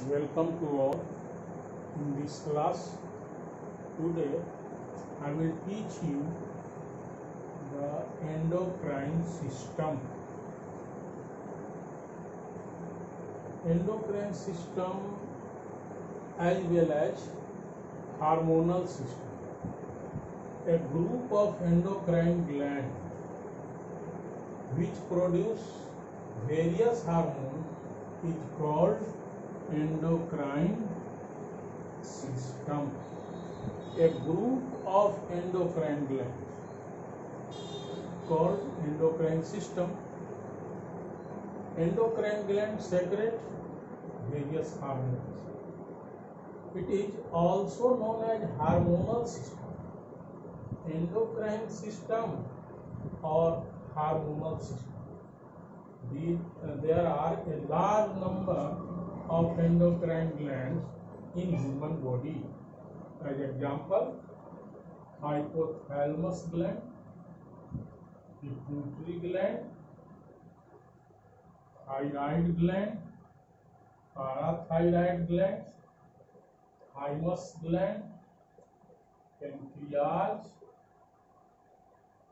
Welcome to all. In this class today I will teach you the endocrine system. Endocrine system as well as hormonal system. A group of endocrine glands which produce various hormones is called endocrine system. A group of endocrine glands called endocrine system. Endocrine glands secrete various hormones. It is also known as hormonal system. Endocrine system or hormonal system. There are a large number of endocrine glands in human body. As example, hypothalamus gland, pituitary gland, thyroid gland, parathyroid gland, thymus gland, pancreas,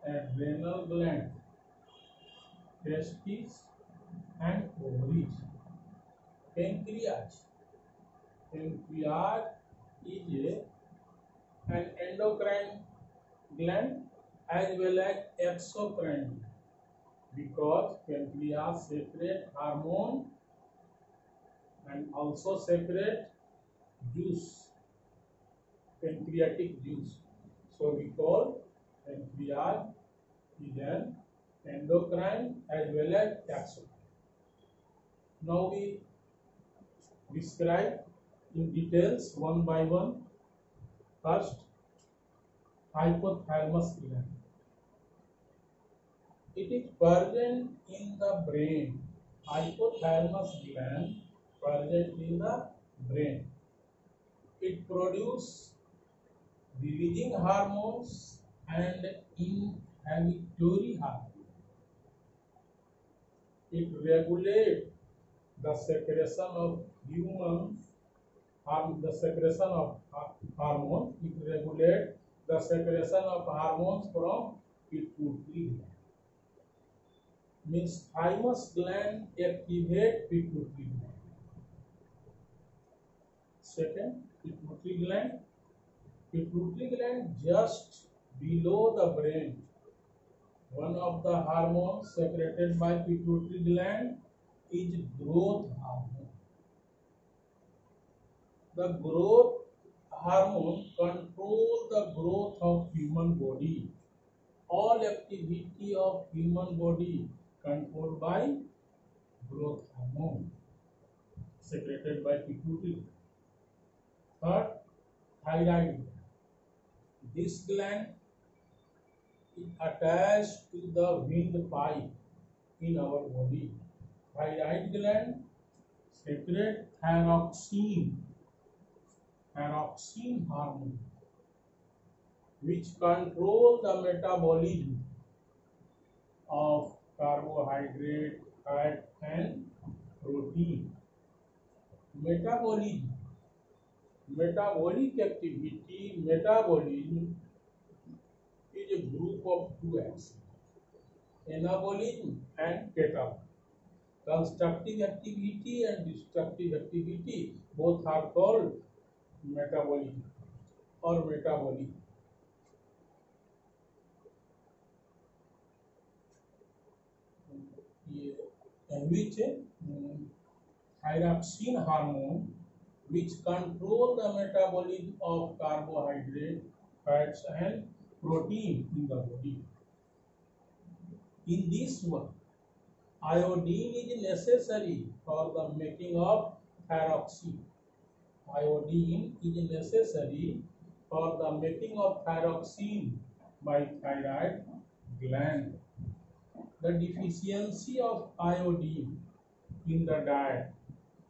adrenal gland, testes and ovaries. Pancreas is an endocrine gland as well as exocrine gland because pancreas secrete hormone and also secrete juice, pancreatic juice. So we call pancreas is an endocrine as well as exocrine. Now we describe in details one by one. First, hypothalamus gland. It is present in the brain. Hypothalamus gland present in the brain. It produces releasing hormones and inhibitory hormones. It regulates the secretion of hormones. It regulates the secretion of hormones from pituitary gland. Means thymus gland activate pituitary gland. Second, pituitary gland. Pituitary gland just below the brain. One of the hormones secreted by pituitary gland is growth hormone. The growth hormone controls the growth of human body. All activity of human body controlled by growth hormone secreted by pituitary. Third, thyroid gland. This gland is attached to the windpipe in our body. Thyroid gland secretes thyroxine hormone, which control the metabolism of carbohydrate, fat and protein. Metabolic activity. Metabolism is a group of two actions, anabolism and catabolism. Constructive activity and destructive activity both are called metabolism or metabolic. Which thyroxine hormone, which control the metabolism of carbohydrate, fats and protein in the body. In this one, iodine is necessary for the making of thyroxine. Iodine is necessary for the making of thyroxine by thyroid gland. The deficiency of iodine in the diet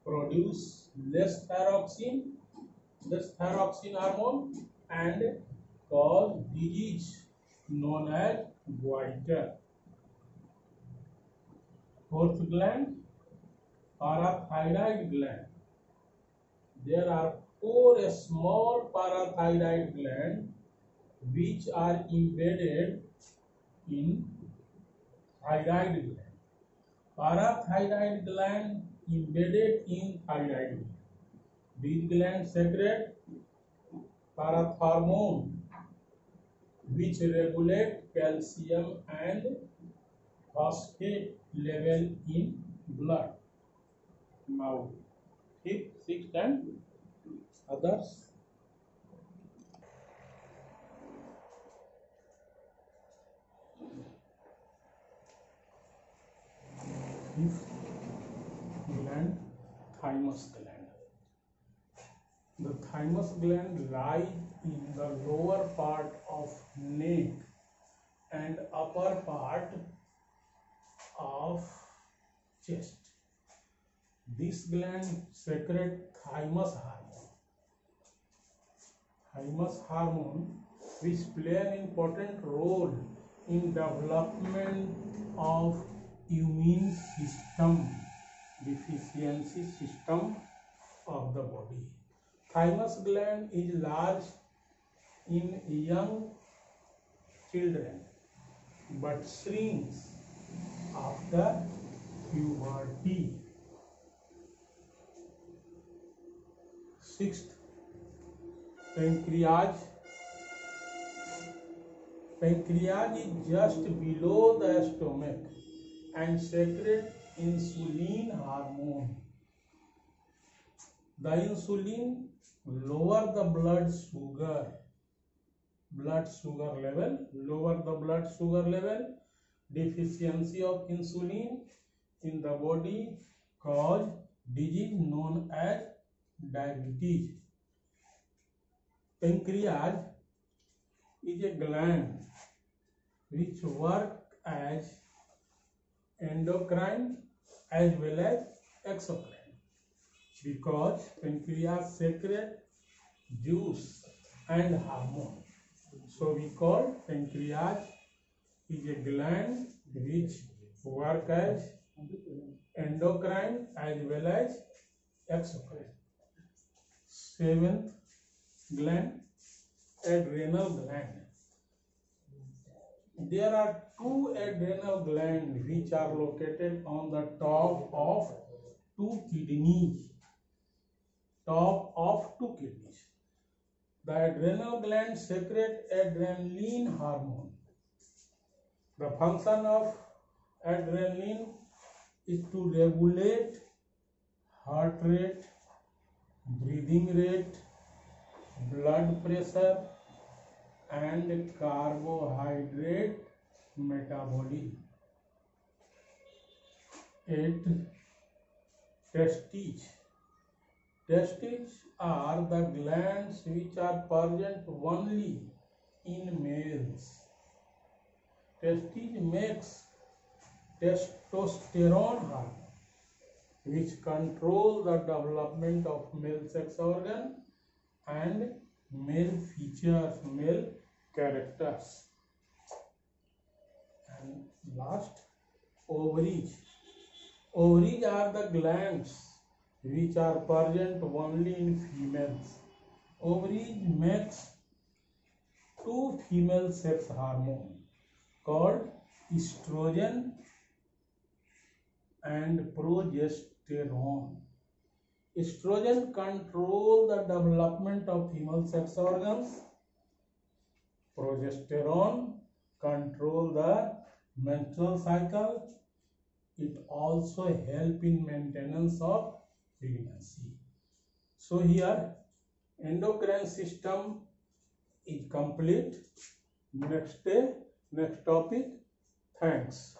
produce less thyroxine hormone and cause disease known as goiter. Fourth gland, parathyroid gland. there are four small parathyroid glands which are embedded in thyroid gland. Parathyroid gland embedded in thyroid gland. These glands secrete parathormone which regulate calcium and phosphate level in blood. Now, fifth, sixth, and others. Fifth gland, thymus gland. The thymus gland lies in the lower part of neck and upper part of chest. This gland secretes thymus hormone. Thymus hormone which play an important role in development of immune system deficiency system of the body. Thymus gland is large in young children but shrinks after puberty. Sixth, pancreas. Pancreas is just below the stomach and secretes insulin hormone. The insulin lower the blood sugar level. Deficiency of insulin in the body cause disease known as diabetes. Pancreas is a gland which work as endocrine as well as exocrine, because pancreas secrete juice and hormone. So we call pancreas is a gland which work as endocrine as well as exocrine. Seventh gland, adrenal gland. There are two adrenal glands which are located on the top of two kidneys. The adrenal gland secrete adrenaline hormone. The function of adrenaline is to regulate heart rate, breathing rate, blood pressure, and carbohydrate metabolism. 8. Testes. Testes are the glands which are present only in males. Testes makes testosterone hormone which control the development of male sex organ and male features, male characters. And last, ovaries. Ovaries are the glands which are present only in females. Ovaries makes two female sex hormones called estrogen and progesterone. Estrogen control the development of female sex organs. Progesterone control the menstrual cycle. It also help in maintenance of pregnancy. So here endocrine system is complete. Next day, next topic. Thanks.